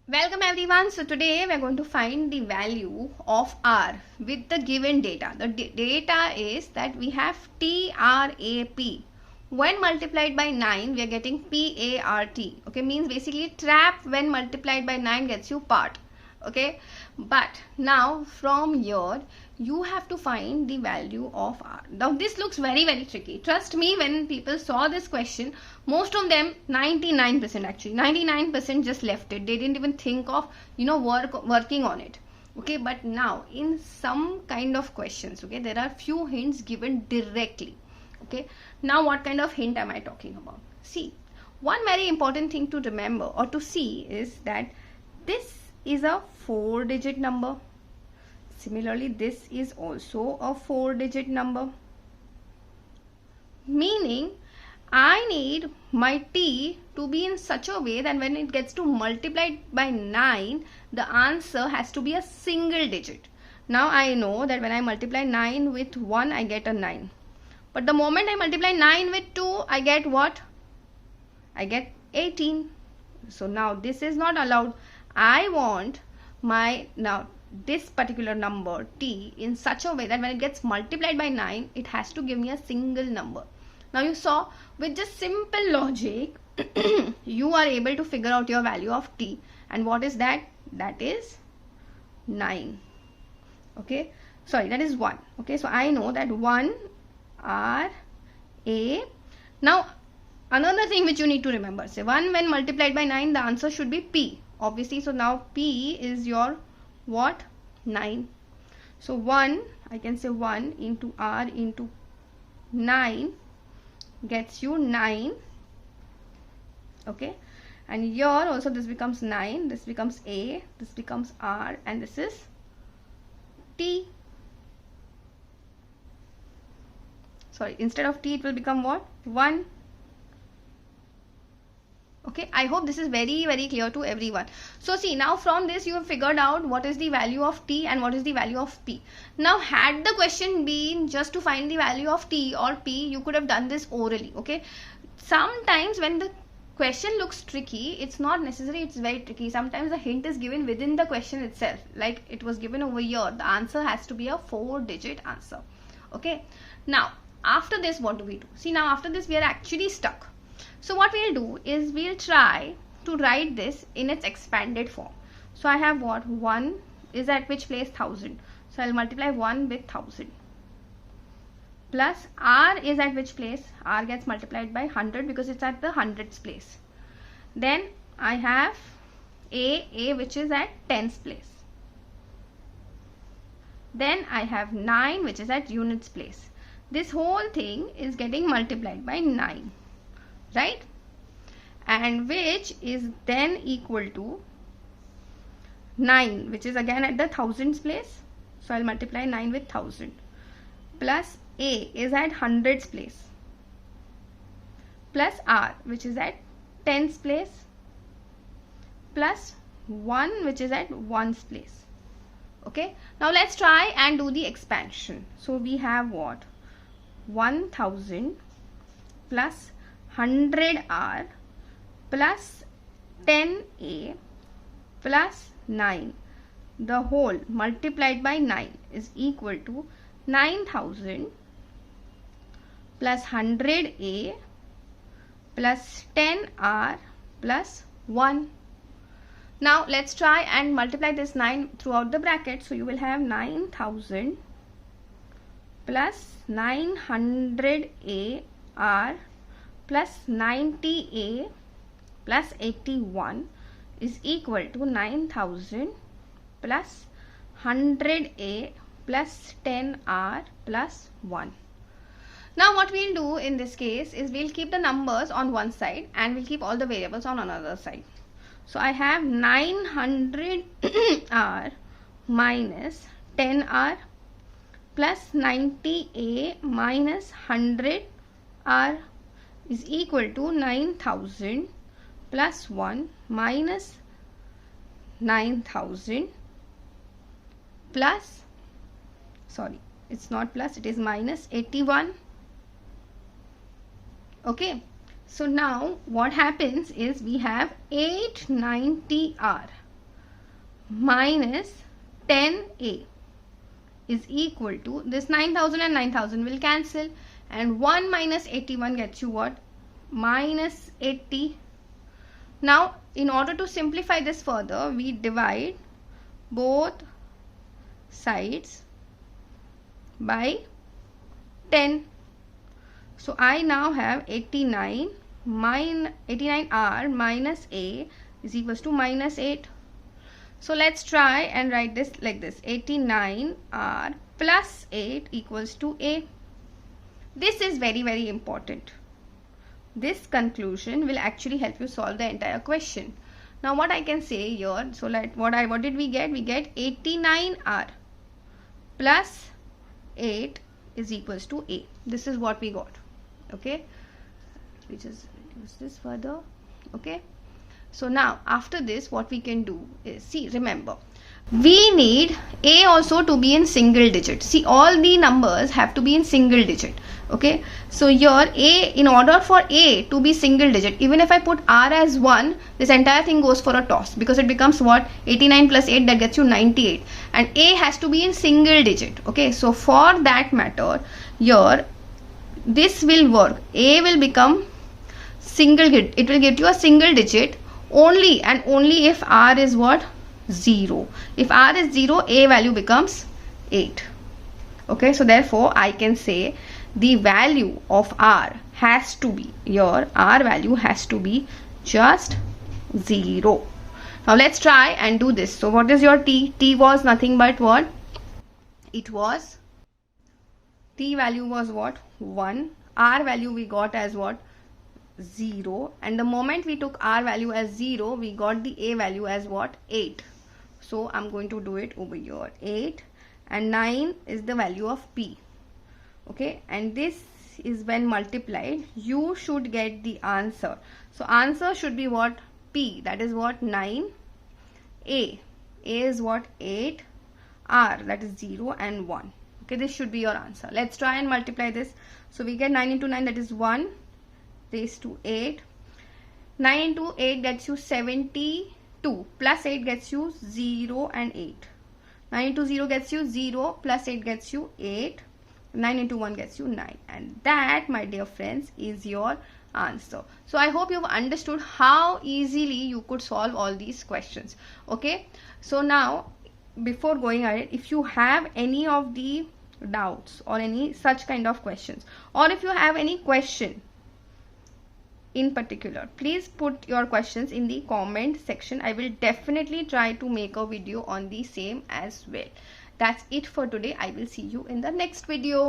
Welcome everyone. So today we are going to find the value of R with the given data. The data is that we have TRAP. When multiplied by 9 we are getting PART. Okay, means basically trap when multiplied by 9 gets you part. Okay, but now from here you have to find the value of R. Now this looks very tricky. Trust me, when people saw this question, most of them, 99% actually, 99% just left it. They didn't even think of working on it. Okay, but now in some kind of questions, okay, there are few hints given directly. Okay, now what kind of hint am I talking about? See, one very important thing to remember or to see is that this is a 4-digit number. Similarly, this is also a 4-digit number. Meaning, I need my t to be in such a way that when it gets to multiplied by 9, the answer has to be a single digit. Now I know that when I multiply 9 with 1, I get a 9. But the moment I multiply 9 with 2, I get what? I get 18. So now this is not allowed. I want now this particular number t in such a way that when it gets multiplied by 9, it has to give me a single number. Now you saw, with just simple logic you are able to figure out your value of t. And what is that? That is 9. Okay, sorry, that is 1. Okay, so I know that 1 R A. Now another thing which you need to remember, say 1 when multiplied by 9, the answer should be p, obviously. So now p is your what? 9. So 1, I can say 1 into R into 9 gets you 9. Okay, and here also this becomes 9, this becomes A, this becomes R, and this is T. Sorry, instead of T it will become what? 1. Okay, I hope this is very clear to everyone. So see, now from this you have figured out what is the value of t and what is the value of p. Now had the question been just to find the value of t or p, you could have done this orally. Okay, sometimes when the question looks tricky, it's not necessary it's very tricky. Sometimes the hint is given within the question itself, like it was given over here. The answer has to be a 4-digit answer. Okay, now after this what do we do? See, now after this we are actually stuck. So what we'll do is we'll try to write this in its expanded form. So I have what? 1 is at which place? 1000. So I'll multiply 1 with 1000. Plus R is at which place? R gets multiplied by 100 because it's at the hundreds place. Then I have A which is at tens place. Then I have 9 which is at units place. This whole thing is getting multiplied by 9. Right, and which is then equal to 9 which is again at the thousands place. So I'll multiply 9 with 1000 plus A is at hundreds place plus R which is at tens place plus 1 which is at ones place. Okay, now let's try and do the expansion. So we have what? 1000 plus 100R plus 10A plus 9, the whole multiplied by 9 is equal to 9000 plus 100A plus 10R plus 1. Now let's try and multiply this 9 throughout the bracket. So you will have 9000 plus 900A R plus 90A plus 81 is equal to 9000 plus 100A plus 10R plus 1. Now what we'll do in this case is we'll keep the numbers on one side and we'll keep all the variables on another side. So I have 900R minus 10R plus 90A minus 100R is equal to 9000 plus 1 minus 9000 plus, sorry, it's not plus, it is minus 81. Okay, so now what happens is we have 890R. minus 10a is equal to, this 9000 and 9000 will cancel, and 1 minus 81 gets you what? Minus 80. Now in order to simplify this further, we divide both sides by 10. So I now have 89 89r minus a is equals to minus 8. So let's try and write this like this: 89r plus 8 equals to a. This is very, very important. This conclusion will actually help you solve the entire question. Now what I can say here, so like what did we get? We get 89r plus 8 is equals to a. This is what we got. Okay, we just reduce this further. Okay, so now after this what we can do is, see, remember, we need a also to be in single digit. See, all the numbers have to be in single digit. Okay, so here a, in order for a to be single digit, even if I put r as 1, this entire thing goes for a toss, because it becomes what? 89 plus 8, that gets you 98, and a has to be in single digit. Okay, so for that matter, here this will work. A will become single digit. It will get you a single digit only and only if r is what? 0. If r is 0, a value becomes 8. Okay, so therefore I can say the value of r has to be, your r value has to be just 0. Now let's try and do this. So what is your t? T was nothing but what? It was, t value was what? 1. R value we got as what? 0. And the moment we took r value as 0, we got the a value as what? 8. So I'm going to do it over here. 8 and 9 is the value of p. Okay, and this is when multiplied, you should get the answer. So answer should be what? P, that is what? 9. A is what? 8. R, that is 0 and 1. Okay, this should be your answer. Let's try and multiply this. So we get 9 into 9, that is 1 raised to 8. 9 into 8 gets you 72, plus 8 gets you 0 and 8. 9 into 0 gets you 0, plus 8 gets you 8. 9 into 1 gets you 9, and that, my dear friends, is your answer. So I hope you've understood how easily you could solve all these questions. Okay, so now before going ahead, if you have any of the doubts or any such kind of questions, or if you have any question in particular, please put your questions in the comment section. I will definitely try to make a video on the same as well. That's it for today. I will see you in the next video.